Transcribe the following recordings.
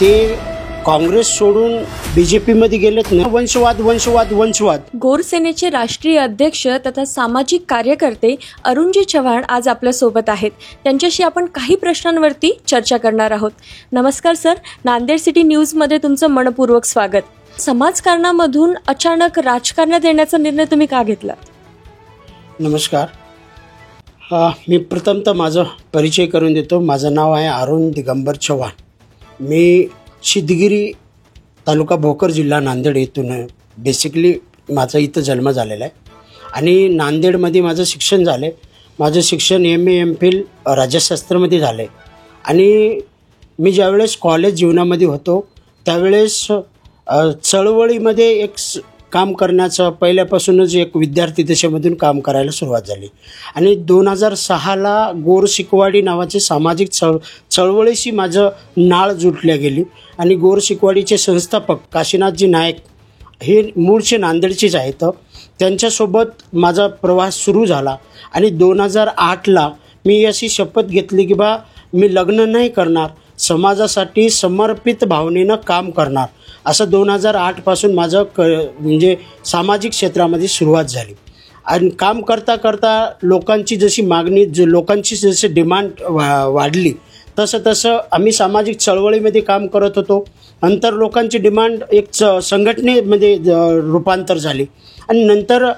ते काँग्रेस सोडून बीजेपी मध्ये गेलेत ना. वंशवाद वंशवाद वंशवाद. गोरसेनेचे राष्ट्रीय अध्यक्ष तथा सामाजिक कार्यकर्ते अरुणजी चव्हाण आज आपल्या सोबत आहेत. त्यांच्याशी आपण काही प्रश्नांवरती चर्चा करणार आहोत. नमस्कार सर, नांदेड सिटी न्यूजमध्ये तुमचं मनपूर्वक स्वागत. समाजकारणामधून अचानक राजकारणात येण्याचा निर्णय तुम्ही का घेतला? नमस्कार. मी प्रथमतः माझा परिचय करून देतो. माझं नाव आहे अरुण दिगंबर चव्हाण. मी सिद्धगिरी तालुका भोकर जिल्हा नांदेड येथून बेसिकली माझा इथं जन्म झालेला आहे आणि नांदेडमध्ये माझं शिक्षण झालं आहे. माझं शिक्षण MA MPhil राज्यशास्त्रामध्ये झालं आहे आणि मी ज्यावेळेस कॉलेज जीवनामध्ये होतो त्यावेळेस चळवळीमध्ये एक काम करण्याचं पहिल्यापासूनच एक विद्यार्थी दशेमधून काम करायला सुरुवात झाली आणि 2006ला गोर शिकवाडी नावाचे सामाजिक चळवळीशी माझं नाळ जुटल्या गेली आणि गोर शिकवाडीचे संस्थापक काशीनाथजी नाईक हे मूळचे नांदेडचेच आहेत. त्यांच्यासोबत माझा प्रवास सुरू झाला आणि 2008ला मी अशी शपथ घेतली की मी लग्न नाही करणार, समाजासाठी समर्पित भावनेनं काम करणार. असं 2008पासून माझं म्हणजे सामाजिक क्षेत्रामध्ये सुरुवात झाली आणि काम करता करता लोकांची जशी मागणी लोकांची जशी डिमांड वाढली तसं आम्ही सामाजिक चळवळीमध्ये काम करत होतो. नंतर लोकांची डिमांड एक संघटनेमध्ये रूपांतर झाली आणि नंतर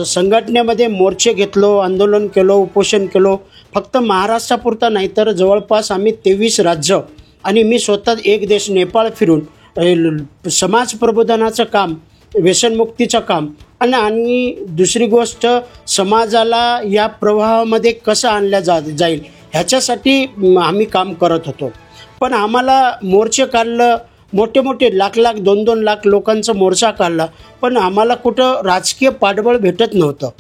संघटनेमध्ये मोर्चे घेतलो, आंदोलन केलो, उपोषण केलो. फक्त महाराष्ट्रापुरता नाही तर जवळपास आम्ही 23 राज्य आणि मी स्वतः एक देश नेपाळ फिरून समाज प्रबोधनाचं काम, व्यसनमुक्तीचं काम आणि दुसरी गोष्ट समाजाला या प्रवाहामध्ये कसं आणल्या जाईल ह्याच्यासाठी आम्ही काम करत होतो. पण आम्हाला मोर्चे काढलं, मोठे लाख 2-2 लाख लोकांचा मोर्चा काढला, पण आम्हाला कुठं राजकीय पाठबळ भेटत नव्हतं.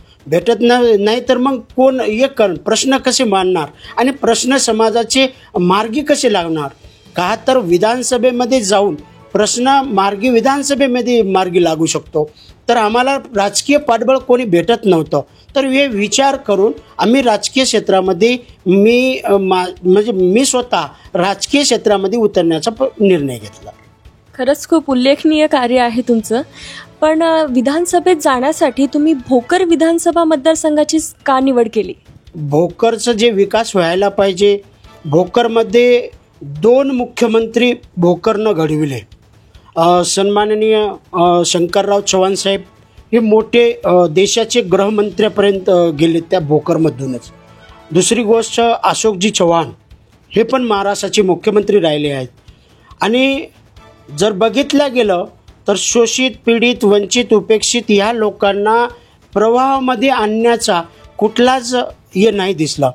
नाही तर मग कोण एक प्रश्न कसे मांडणार आणि प्रश्न समाजाचे मार्गी कसे लागणार का? तर विधानसभेमध्ये जाऊन प्रश्न विधानसभेमध्ये मार्गी लागू शकतो. तर आम्हाला राजकीय पाठबळ कोणी भेटत नव्हतं. तर हे विचार करून आम्ही राजकीय क्षेत्रामध्ये मी स्वतः राजकीय क्षेत्रामध्ये उतरण्याचा निर्णय घेतला. खरंच खूप उल्लेखनीय कार्य आहे तुमचं. पण विधानसभेत जाण्यासाठी तुम्ही भोकर विधानसभा मतदारसंघाची का निवड केली? भोकरचं जे विकास व्हायला पाहिजे, भोकरमध्ये 2 मुख्यमंत्री भोकरनं घडविले. सन्माननीय शंकरराव चव्हाण साहेब हे मोठे देशाचे गृहमंत्र्यापर्यंत गेले त्या भोकरमधूनच. दुसरी गोष्ट अशोकजी चव्हाण हे पण महाराष्ट्राचे मुख्यमंत्री राहिले आहेत आणि जर बघितलं गेलं तर शोषित, पीडित, वंचित, उपेक्षित ह्या लोकांना प्रवाहामध्ये आणण्याचा कुठलाच हे नाही दिसला.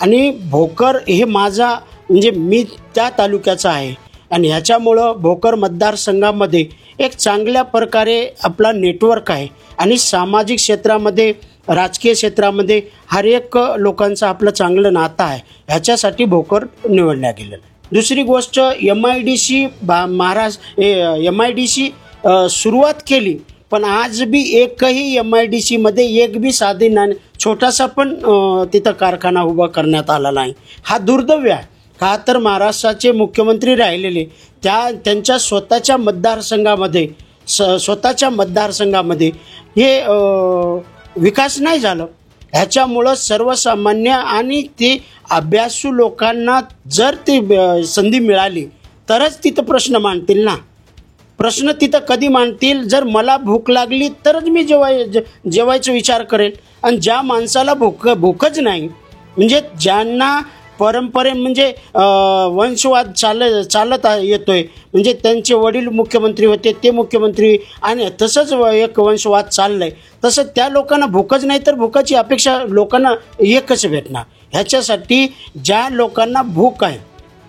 आणि भोकर हे माझा म्हणजे मी त्या तालुक्याचा आहे आणि ह्याच्यामुळं भोकर मतदारसंघामध्ये एक चांगल्या प्रकारे आपला नेटवर्क आहे आणि सामाजिक क्षेत्रामध्ये, राजकीय क्षेत्रामध्ये हर एक लोकांचं आपलं चांगलं नातं आहे. ह्याच्यासाठी भोकर निवडल्या गेलेलं. दुसरी गोष्ट MIDC MIDC सुरुवात केली, पण आज बी एकही MIDCमध्ये एक बी साधी छोटासा पण तिथं कारखाना उभा करण्यात आला नाही. हा दुर्दैव आहे. का तर महाराष्ट्राचे मुख्यमंत्री राहिलेले त्यांच्या स्वतःच्या मतदारसंघामध्ये हे विकास नाही झालं. ह्याच्यामुळं सर्वसामान्य आणि ते अभ्यासू लोकांना जर ती संधी मिळाली तरच तिथं प्रश्न मांडतील ना. प्रश्न तिथं कधी मांडतील? जर मला भूक लागली तरच मी जेवायचा विचार करेल. आणि ज्या माणसाला भूकच नाही, म्हणजे ज्यांना म्हणजे वंशवाद चालत येतोय, म्हणजे त्यांचे वडील मुख्यमंत्री होते, ते मुख्यमंत्री आणि तसंच एक वंशवाद चाललंय, तसं त्या लोकांना भूकच नाही तर भूकाची अपेक्षा लोकांना एकच भेटणार. ह्याच्यासाठी ज्या लोकांना भूक आहे,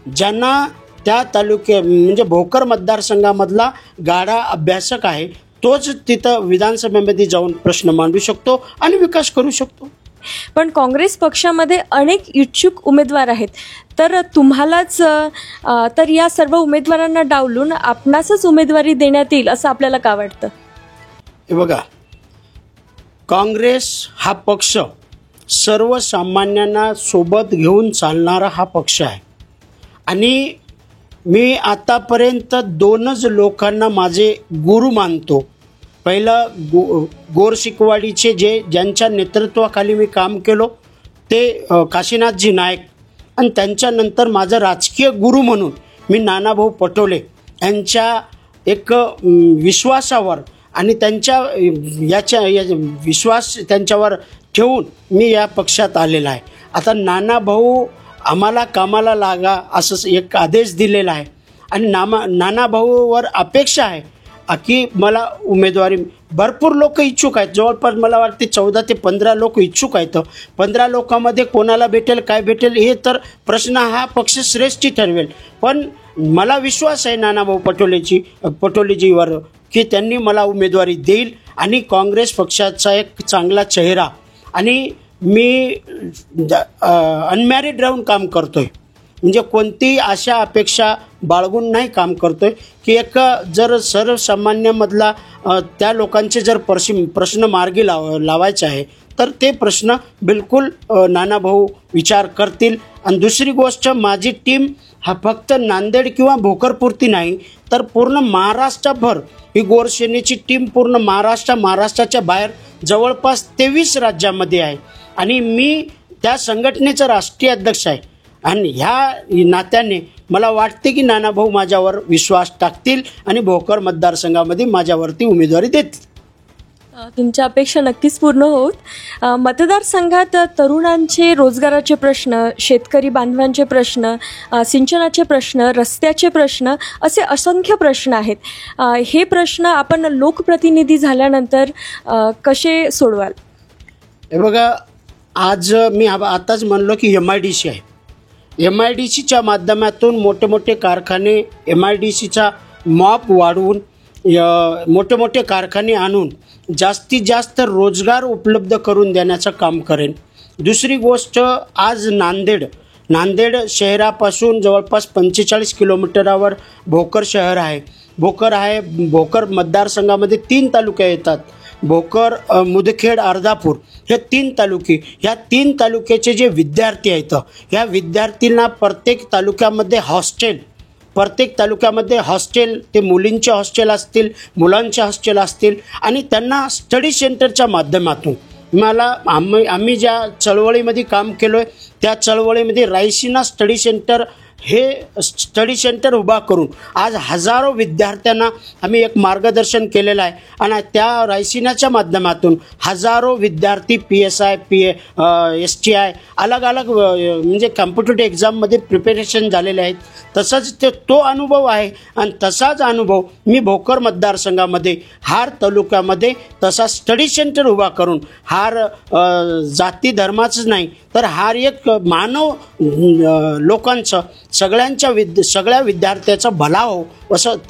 ज्यांना त्या म्हणजे भोकर मतदारसंघामधला गाढा अभ्यासक आहे, तोच तिथं विधानसभेमध्ये जाऊन प्रश्न मांडू शकतो आणि विकास करू शकतो. पण काँग्रेस पक्षामध्ये अनेक इच्छुक उमेदवार आहेत, तर तुम्हालाच तर या सर्व उमेदवारांना डावलून आपणासच उमेदवारी देण्यात येईल असं आपल्याला का वाटतं? हे बघा, काँग्रेस हा पक्ष सर्वसामान्यांना सोबत घेऊन चालणारा हा पक्ष आहे आणि मी आतापर्यंत दोनच लोकांना माझे गुरु मानतो. पहिलं गोर शिकवाडीचे ज्यांच्या नेतृत्वाखाली मी काम केलो ते काशीनाथजी नाईक, आणि त्यांच्यानंतर माझं राजकीय गुरु म्हणून मी नानाभाऊ पटोले यांच्या एक विश्वासावर आणि त्यांच्या विश्वास त्यांच्यावर ठेवून मी या पक्षात आलेला आहे. आता नानाभाऊ आम्हाला कामाला लागा असं एक आदेश दिलेला आहे आणि नानाभाऊवर अपेक्षा आहे की मला उमेदवारी. भरपूर लोक इच्छुक आहेत, जवळपास मला वाटते 14 ते 15 लोक इच्छुक आहेत. 15 लोकांमध्ये कोणाला भेटेल काय भेटेल हे तर प्रश्न हा पक्ष श्रेष्ठी ठरवेल. पण मला विश्वास आहे नानाभाऊ पटोलेजीवर की त्यांनी मला उमेदवारी देईल आणि काँग्रेस पक्षाचा एक चांगला चेहरा. आणि मी अनमॅरिड राहून काम करतो आहे, म्हणजे कोणतीही अशा अपेक्षा बाळगून नाही काम करतो आहे की एक जर सर्वसामान्यामधला त्या लोकांचे जर प्रश्न मार्गी लावायचे आहे तर ते प्रश्न बिलकुल नानाभाऊ विचार करतील. आणि दुसरी गोष्ट, माझी टीम हा फक्त नांदेड किंवा भोकरपुरती नाही तर पूर्ण महाराष्ट्रभर ही गोरसेनेची टीम पूर्ण महाराष्ट्राच्या बाहेर जवळपास 23 राज्यामध्ये आहे आणि मी त्या संघटनेचा राष्ट्रीय अध्यक्ष आहे. आणि ह्या नात्याने मला वाटते की नानाभाऊ माझ्यावर विश्वास टाकतील आणि भोकर मतदारसंघामध्ये माझ्यावरती उमेदवारी देतील. तुमच्या अपेक्षा नक्कीच पूर्ण होत. मतदारसंघात तरुणांचे रोजगाराचे प्रश्न, शेतकरी बांधवांचे प्रश्न, सिंचनाचे प्रश्न, रस्त्याचे प्रश्न असे असंख्य प्रश्न आहेत. हे प्रश्न आपण लोकप्रतिनिधी झाल्यानंतर कसे सोडवाल? हे बघा, आज मी आताच म्हणलो की MIDC आहे. MIDCच्या माध्यमातून मोठे कारखाने, MIDCचा मॉप वाढवून मोठे कारखाने आणून जास्तीत जास्त रोजगार उपलब्ध करून देण्याचं काम करेन. दुसरी गोष्ट, आज नांदेड शहरापासून जवळपास 45 किलोमीटरावर भोकर शहर आहे. भोकर मतदारसंघामध्ये 3 तालुके येतात, भोकर, मुदखेड, अर्धापूर हे 3 तालुके. ह्या 3 तालुक्याचे जे विद्यार्थी आहेत ह्या विद्यार्थ्यांना प्रत्येक तालुक्यामध्ये हॉस्टेल, ते मुलींचे हॉस्टेल असतील, मुलांचे हॉस्टेल असतील आणि त्यांना स्टडी सेंटरच्या माध्यमातून आम्ही ज्या चळवळीमध्ये काम केलो आहे त्या चळवळीमध्ये रायसीना स्टडी सेंटर उभा करून आज हजारो विद्यार्थ्यांना आम्ही एक मार्गदर्शन केलेलं आहे. आणि त्या रायसीनाच्या माध्यमातून हजारो विद्यार्थी PSI, STI अलग म्हणजे कॉम्पिटेटिव्ह एक्झाममध्ये प्रिपरेशन झालेले आहेत. तसंच तो अनुभव आहे आणि तसाच अनुभव मी भोकर मतदारसंघामध्ये हार तालुक्यामध्ये तसा स्टडी सेंटर उभा करून जाती धर्माचंच नाही तर एक मानव लोकांचं सगळ्या विद्यार्थ्याचा भला हो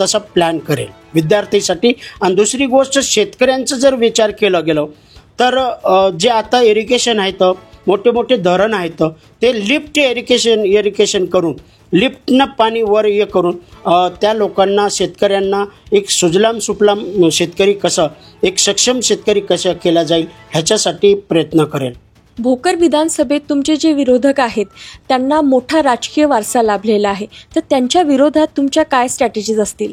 तसं प्लॅन करेल विद्यार्थीसाठी. आणि दुसरी गोष्ट, शेतकऱ्यांचं जर विचार केला गेलो तर जे आता इरिगेशन आहेत, मोठे धरण आहेत ते लिफ्ट इरिगेशन करून लिफ्टनं पाणी वर करून त्या लोकांना, शेतकऱ्यांना एक सुजलाम सुफलाम शेतकरी कसं, एक सक्षम शेतकरी कसं केला जाईल ह्याच्यासाठी प्रयत्न करेल. भोकर विधानसभेत तुमचे जे विरोधक आहेत त्यांना मोठा राजकीय वारसा लाभलेला आहे, तर त्यांच्या विरोधात तुमच्या काय स्ट्रॅटेजीज असतील?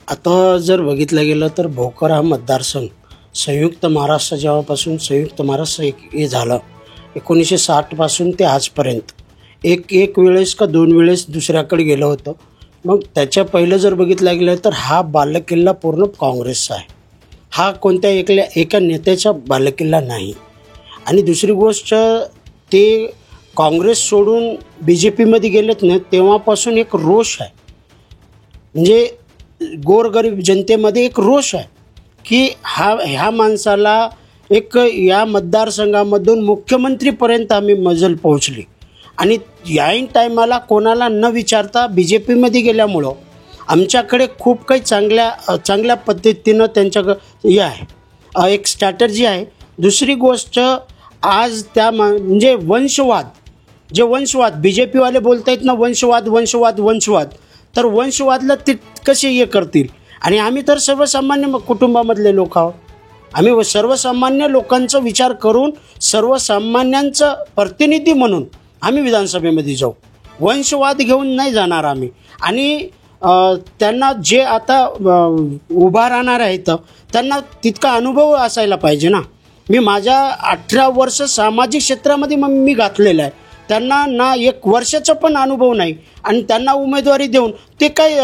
आता जर बघितलं गेलं तर भोकर हा मतदारसंघ संयुक्त महाराष्ट्र जेव्हापासून संयुक्त महाराष्ट्र हे झालं 1960 पासून ते आजपर्यंत एक वेळेस का 2 वेळेस दुसऱ्याकडे गेलं होतं. मग त्याच्या पहिलं जर बघितलं गेलं तर हा बालेकिल्ला पूर्ण काँग्रेसचा आहे, हा कोणत्या एका नेत्याचा बालेकिल्ला नाही. आणि दुसरी गोष्ट, ते काँग्रेस सोडून BJPमध्ये गेलेत ना तेव्हापासून एक रोष आहे, म्हणजे गोरगरीब जनतेमध्ये एक रोष आहे की ह्या माणसाला एक या मतदारसंघामधून मुख्यमंत्रीपर्यंत आम्ही मजल पोहोचली आणि याईन टायमाला कोणाला न विचारता BJPमध्ये गेल्यामुळं आमच्याकडे खूप काही चांगल्या पद्धतीनं त्यांच्याकडे हे आहे, एक स्ट्रॅटर्जी आहे. दुसरी गोष्ट, आज म्हणजे वंशवाद BJPवाले बोलत आहेत ना, वंशवाद तर वंशवादला ते कसे हे करतील. आणि आम्ही तर सर्वसामान्य कुटुंबामधले लोक आहोत. आम्ही सर्वसामान्य लोकांचा विचार करून सर्वसामान्यांचं प्रतिनिधी म्हणून आम्ही विधानसभेमध्ये जाऊ. वंशवाद घेऊन नाही जाणार आम्ही. आणि त्यांना जे आता उभा राहणार आहेत त्यांना तितका अनुभव असायला पाहिजे ना. मी माझ्या 18 वर्ष सामाजिक क्षेत्रामध्ये मग मी घातलेलं आहे. त्यांना ना 1 वर्षाचा पण अनुभव नाही आणि त्यांना उमेदवारी देऊन ते काय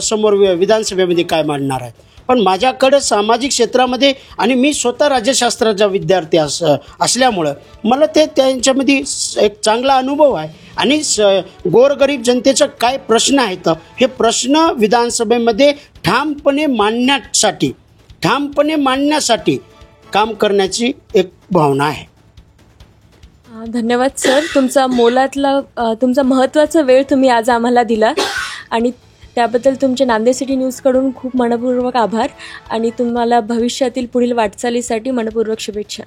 समोर विधानसभेमध्ये काय मांडणार आहेत. पण माझ्याकडे सामाजिक क्षेत्रामध्ये आणि मी स्वतः राज्यशास्त्राचा विद्यार्थी असल्यामुळं मला ते त्यांच्यामध्ये एक चांगला अनुभव आहे. आणि गोरगरीब जनतेचं काय प्रश्न आहेत हे प्रश्न विधानसभेमध्ये ठामपणे मांडण्यासाठी काम करण्याची एक भावना आहे. धन्यवाद सर, तुमचा महत्त्वाचा वेळ तुम्ही आज आम्हाला दिला आणि त्याबद्दल तुमचे नांदेड सिटी न्यूजकडून खूप मनपूर्वक आभार आणि तुम्हाला भविष्यातील पुढील वाटचालीसाठी मनपूर्वक शुभेच्छा.